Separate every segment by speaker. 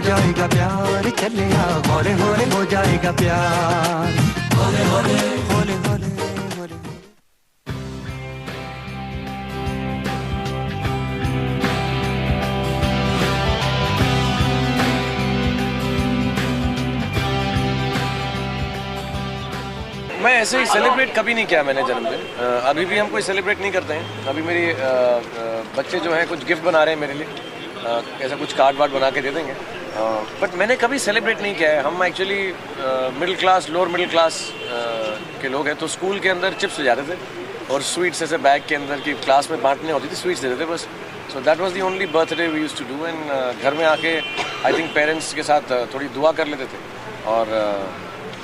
Speaker 1: हो जाएगा प्यार, चले आ हौले हौले हो जाएगा प्यार, हौले हौले हौले हौले हौले।
Speaker 2: मैं ऐसे ही सेलिब्रेट कभी नहीं किया मैंने जन्मदिन। अभी भी हम कोई सेलिब्रेट नहीं करते हैं। अभी मेरी बच्चे जो हैं कुछ गिफ्ट बना रहे हैं मेरे लिए, ऐसा कुछ कार्ड वार्ड बना के दे देंगे। बट मैंने कभी सेलिब्रेट नहीं किया है। हम actually middle class, lower middle class के लोग हैं, तो स्कूल के अंदर चिप्स ले जाते थे और स्वीट्स ऐसे बैग के अंदर की क्लास में बांटने होती थी, स्वीट्स देते थे बस। So that was the only birthday we used to do. And घर में आके आई थिंक पेरेंट्स के साथ थोड़ी दुआ कर लेते थे। और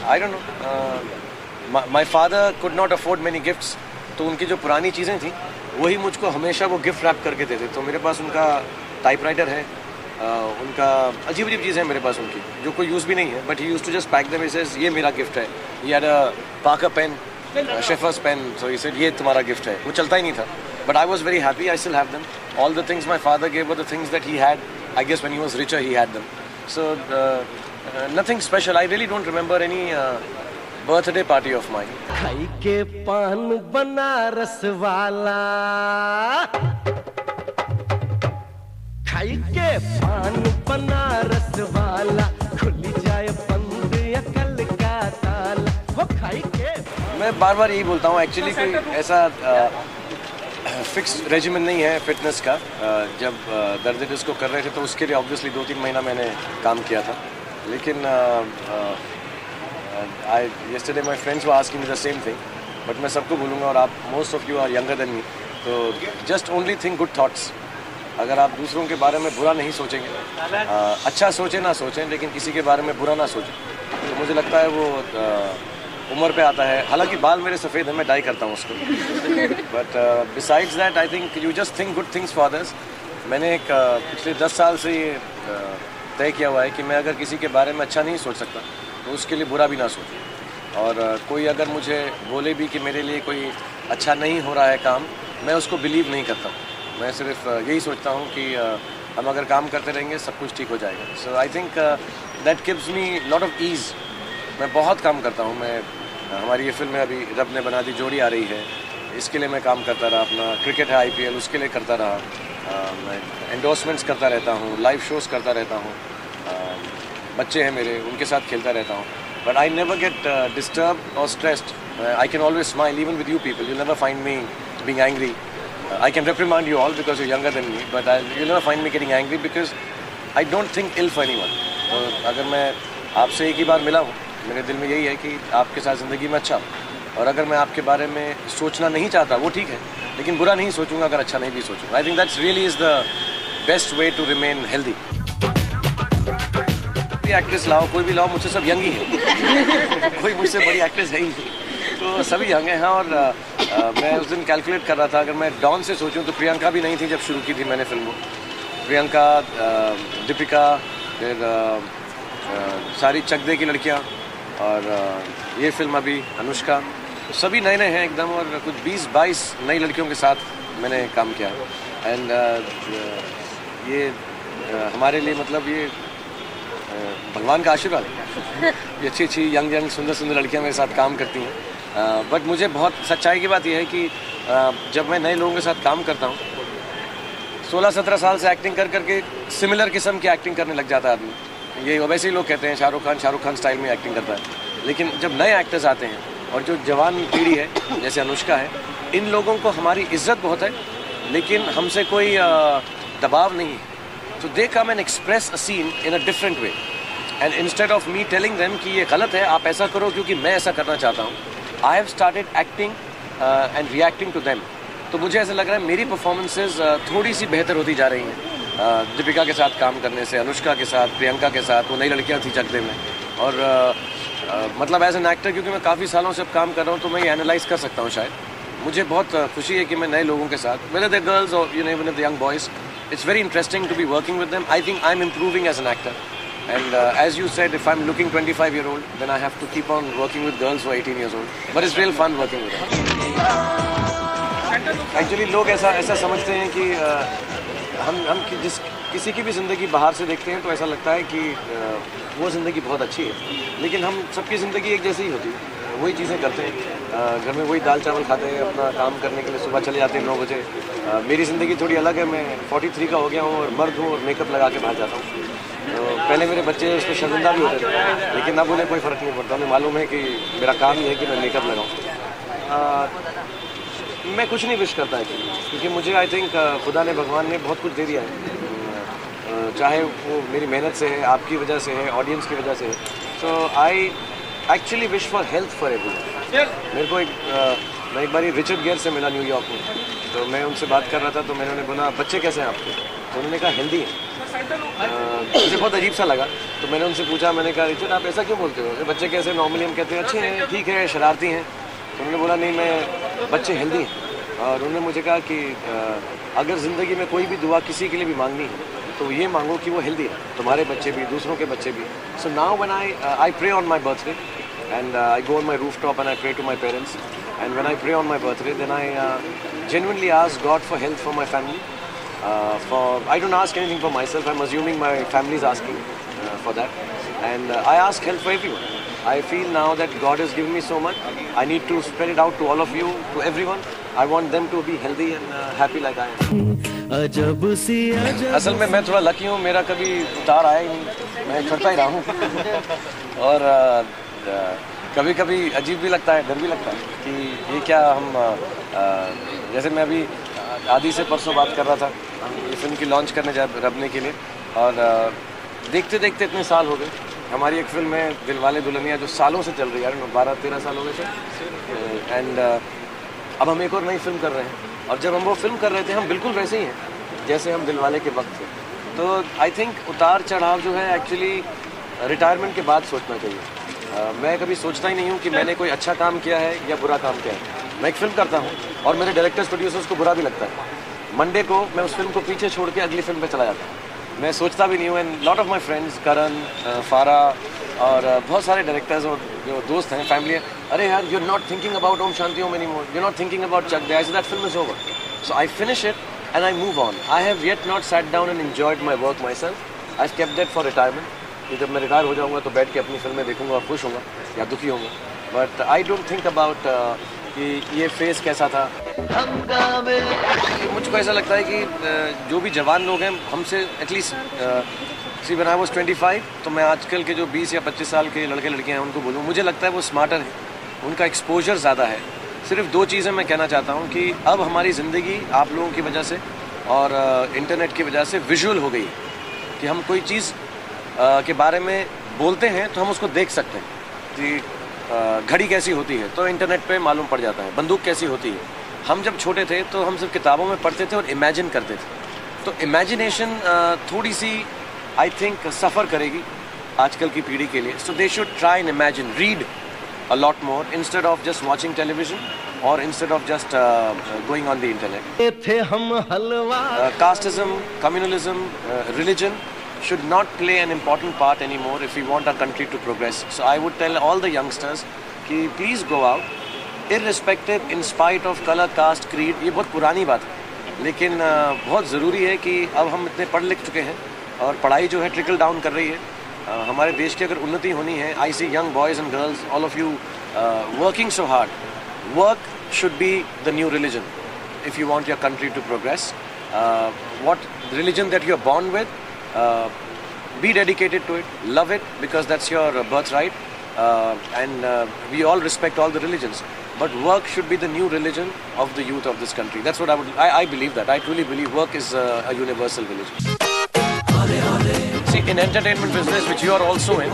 Speaker 2: I don't know, my father could not afford many gifts, तो उनकी जो पुरानी चीज़ें थी वही मुझको हमेशा वो गिफ्ट रैप करके देते। तो मेरे पास उनका टाइपराइटर है, उनका अजीब अजीब चीज़ें हैं मेरे पास उनकी, जो कोई यूज़ भी नहीं है, but he used to just pack them. He says ये मेरा गिफ्ट है। He had a Parker pen, Sheaffer's pen, so he said ये तुम्हारा गिफ्ट है। वो चलता ही नहीं था, but I was very happy. I still have them. All the things my father gave were the things that he had. I guess when he was richer he had them. So nothing special. I really don't remember any birthday party of mine.
Speaker 3: खाई के पान बनारस वाला, खाई के पान बनारस वाला, खुली जाए बंद अकल का ताला, वो खाई के।
Speaker 2: मैं बार बार यही बोलता हूँ, एक्चुअली कोई ऐसा फिक्स रेजिमेंट नहीं है फिटनेस का। जब दर्द इसको कर रहे थे तो उसके लिए ऑब्वियसली 2-3 महीना मैंने काम किया था, लेकिन yesterday my friends were asking me the same thing, but मैं सबको बोलूँगा, और आप most of you are younger than me, तो just only think good thoughts। अगर आप दूसरों के बारे में बुरा नहीं सोचेंगे, अच्छा सोचें ना सोचें, लेकिन किसी के बारे में बुरा ना सोचें, तो मुझे लगता है वो उम्र पे आता है। हालांकि बाल मेरे सफ़ेद हैं, मैं डाई करता हूँ उसको, but besides that I think you just think good things for others. मैंने एक पिछले 10 साल से ये तय किया हुआ है कि मैं अगर किसी के बारे में अच्छा नहीं सोच सकता तो उसके लिए बुरा भी ना सोचूं। और कोई अगर मुझे बोले भी कि मेरे लिए कोई अच्छा नहीं हो रहा है काम, मैं उसको बिलीव नहीं करता। मैं सिर्फ यही सोचता हूँ कि हम अगर काम करते रहेंगे सब कुछ ठीक हो जाएगा। So I think that gives me lot of ease. मैं बहुत काम करता हूँ। मैं हमारी ये फिल्म में अभी रब ने बना दी जोड़ी आ रही है, इसके लिए मैं काम करता रहा। अपना क्रिकेट है IPL, उसके लिए करता रहा। मैं एंडोर्समेंट्स करता रहता हूँ, लाइव शोज़ करता रहता हूँ। बच्चे हैं मेरे, उनके साथ खेलता रहता हूँ। But I never get disturb और stressed. I can always smile even with you people. You never find me being angry. I can reprimand you all because you're younger than me, but you'll never find me getting angry because I don't think ill for anyone. तो अगर मैं आपसे एक ही बार मिला हूँ, मेरे दिल में यही है कि आपके साथ ज़िंदगी में अच्छा हो। और अगर मैं आपके बारे में सोचना नहीं चाहता, वो ठीक है, लेकिन बुरा नहीं सोचूंगा अगर अच्छा नहीं भी सोचूंगा। I think that's really is the best way to remain healthy. कोई एक्ट्रेस लाओ, कोई भी लाओ, मुझसे सब यंग ही है। कोई मुझसे बड़ी एक्ट्रेस है ही नहीं, तो सभी यंग हैं। और मैं उस दिन कैलकुलेट कर रहा था, अगर मैं डॉन से सोचूं तो प्रियंका भी नहीं थी जब शुरू की थी मैंने फिल्म को। प्रियंका, दीपिका, फिर सारी चकदे की लड़कियां, और ये फिल्म अभी अनुष्का, तो सभी नए नए हैं एकदम। और कुछ 20-22 नई लड़कियों के साथ मैंने काम किया। एंड ये हमारे लिए मतलब ये भगवान का आशीर्वाद है। ये अच्छी अच्छी यंग सुंदर सुंदर लड़कियां मेरे साथ काम करती हैं। बट मुझे बहुत सच्चाई की बात यह है कि जब मैं नए लोगों के साथ काम करता हूँ, 16-17 साल से एक्टिंग कर करके सिमिलर किस्म की एक्टिंग करने लग जाता है आदमी। ये वैसे ही लोग कहते हैं शाहरुख खान स्टाइल में एक्टिंग करता है। लेकिन जब नए एक्टर्स आते हैं और जो जवान पीढ़ी है जैसे अनुष्का है, इन लोगों को हमारी इज्जत बहुत है, लेकिन हमसे कोई दबाव नहीं है। So they come and express a scene in a different way, and instead of me telling them कि ये गलत है, आप ऐसा करो क्योंकि मैं ऐसा करना चाहता हूँ, I have started acting and reacting to them. तो मुझे ऐसा लग रहा है मेरी परफॉर्मेंसेज थोड़ी सी बेहतर होती जा रही हैं दीपिका के साथ काम करने से, अनुष्का के साथ, प्रियंका के साथ। वो नई लड़कियाँ थी चकदे में। और मतलब एज एन एक्टर, क्योंकि मैं काफ़ी सालों से अब काम कर रहा हूँ, तो मैं ये एनालाइज कर सकता हूँ शायद। मुझे बहुत खुशी है कि मैं नए लोगों के साथ, whether they're girls or even if they're young boys, it's very interesting to be working with them. I think I'm improving as an actor. And as you said, if I'm looking 25-year-old, then I have to keep on working with girls who are 18 years old. But it's real fun working with them. Actually, लोग ऐसा समझते हैं कि हम किसी की भी ज़िंदगी बाहर से देखते हैं तो ऐसा लगता है कि वो ज़िंदगी बहुत अच्छी है, लेकिन हम सबकी ज़िंदगी एक जैसी ही होती है, वही चीज़ें करते हैं, घर में वही दाल चावल खाते हैं, अपना काम करने के लिए सुबह चले जाते हैं 9 बजे। मेरी ज़िंदगी थोड़ी अलग है, मैं 43 का हो गया हूँ और मर्द हूँ और मेकअप लगा के बाहर जाता हूँ। तो पहले मेरे बच्चे उस पर शर्मिंदा भी होते थे, लेकिन अब उन्हें कोई फ़र्क नहीं पड़ता, उन्हें मालूम है कि मेरा काम ही है कि मैं मेकअप लगाऊँ। मैं कुछ नहीं विश करता है क्योंकि मुझे आई थिंक खुदा ने, भगवान ने बहुत कुछ दे दिया है, चाहे वो मेरी मेहनत से है, आपकी वजह से है, ऑडियंस की वजह से है। So I actually wish for health for everyone. मेरे को मैं एक बार रिचर्ड गियर से मिला न्यूयॉर्क में, तो मैं उनसे बात कर रहा था, तो मैंने उन्हें बोला बच्चे कैसे हैं आपके, तो उन्होंने कहा हेल्दी हैं। मुझे बहुत अजीब सा लगा, तो मैंने उनसे पूछा, मैंने कहा रिचर्ड आप ऐसा क्यों बोलते हो, बच्चे कैसे, नॉर्मली हम कहते हैं अच्छे हैं, ठीक है, शरारती हैं। तो उन्होंने बोला नहीं, मैं बच्चे हेल्दी हैं। और उन्होंने मुझे कहा कि अगर ज़िंदगी में कोई भी दुआ किसी के लिए भी मांगनी है तो ये मांगो कि वो हेल्दी है, तुम्हारे बच्चे भी, दूसरों के बच्चे भी। So now when I pray on my birthday and I go on my rooftop and I pray to my parents, and when I pray on my birthday then I genuinely ask God for health for my family. I don't ask anything for myself, I'm assuming my family is asking for that, and I ask help for everyone. I feel now that God has given me so much, I need to spread it out to all of you, to everyone. I want them to be healthy and happy like I am. असल में मैं थोड़ा lucky हूँ, मेरा कभी उतार आया ही नहीं, मैं चढ़ता ही रहा हूँ। और कभी कभी अजीब भी लगता है, डर भी लगता है कि ये क्या हम जैसे मैं अभी आदि से परसों बात कर रहा था, ये फिल्म की लॉन्च करने रबने के लिए, और देखते देखते इतने साल हो गए। हमारी एक फिल्म है दिलवाले दुल्हनिया जो सालों से चल रही है, 12-13 साल हो गए थे, एंड अब हम एक और नई फिल्म कर रहे हैं। और जब हम वो फिल्म कर रहे थे हम बिल्कुल वैसे ही हैं जैसे हम दिलवाले के वक्त थे। तो आई थिंक उतार चढ़ाव जो है एक्चुअली रिटायरमेंट के बाद सोचना चाहिए। मैं कभी सोचता ही नहीं हूँ कि मैंने कोई अच्छा काम किया है या बुरा काम किया है। मैं एक फिल्म करता हूँ और मेरे डायरेक्टर्स प्रोड्यूसर्स को बुरा भी लगता है, मंडे को मैं उस फिल्म को पीछे छोड़ के अगली फिल्म पे चला जाता हूँ, मैं सोचता भी नहीं हूँ। And lot of my friends, Karan, Farah और बहुत सारे डायरेक्टर्स और जो दोस्त हैं, फैमिली है, अरे यार you are not thinking about Om Shanti Om any more, you are not thinking about Chak De, I say that film is over, so I finish it and I move on. I have yet not sat down and enjoyed my work myself. I kept that for retirement, कि जब मैं retire हो जाऊँगा तो बैठ के अपनी फिल्में देखूँगा और खुश होंगे या दुखी होंगे। But I don't think about कि ये फेज़ कैसा था। मुझको ऐसा लगता है कि जो भी जवान लोग हैं हमसे at least see when I was 25, तो मैं आजकल के जो 20 या 25 साल के लड़के लड़कियां हैं उनको बोलूँ, मुझे लगता है वो स्मार्टर है, उनका एक्सपोजर ज़्यादा है। सिर्फ 2 चीज़ें मैं कहना चाहता हूँ कि अब हमारी ज़िंदगी आप लोगों की वजह से और इंटरनेट की वजह से विजुअल हो गई है, कि हम कोई चीज़ के बारे में बोलते हैं तो हम उसको देख सकते हैं कि घड़ी कैसी होती है तो इंटरनेट पे मालूम पड़ जाता है, बंदूक कैसी होती है। हम जब छोटे थे तो हम सिर्फ किताबों में पढ़ते थे और इमेजिन करते थे, तो इमेजिनेशन थोड़ी सी आई थिंक सफ़र करेगी आजकल की पीढ़ी के लिए। So they should try and imagine, read a lot more instead of just watching television और instead of just going on the internet.
Speaker 3: थे हम हलवा
Speaker 2: Casteism, communalism, religion should not play an important part anymore if we want our country to progress. So I would tell all the youngsters कि please go out, irrespective, in spite of color, caste, creed। ये बहुत पुरानी बात है, लेकिन बहुत ज़रूरी है कि अब हम इतने पढ़ लिख चुके हैं और पढ़ाई जो है ट्रिकल डाउन कर रही है। हमारे देश की अगर उन्नति होनी है, I see young boys and girls, all of you working so hard. Work should be the new religion if you want your country to progress. What religion that you are born with, be dedicated to it, love it, because that's your birthright, and we all respect all the religions, but work should be the new religion of the youth of this country. That's what I believe that. I truly believe work is a universal religion. See, in entertainment business, which you are also in,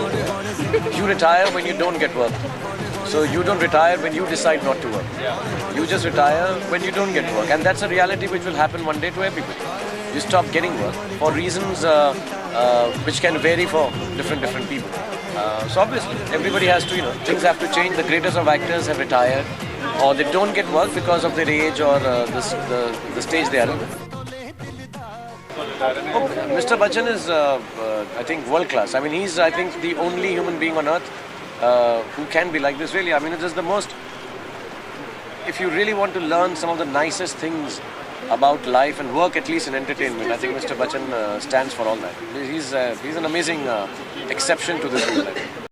Speaker 2: you retire when you don't get work. So you don't retire when you decide not to work. You just retire when you don't get work, and that's a reality which will happen one day to everybody. You stop getting work for reasons which can vary for different people. So obviously, everybody has to, things have to change. The greatest of actors have retired, or they don't get work because of their age or the stage they are in. Oh, Mr. Bachchan is, I think, world class. I mean, he's, I think, the only human being on earth who can be like this, really. I mean, it is the most, if you really want to learn some of the nicest things about life and work at least in entertainment. I think Mr. Bachchan stands for all that. He's an amazing exception to this rule. I think.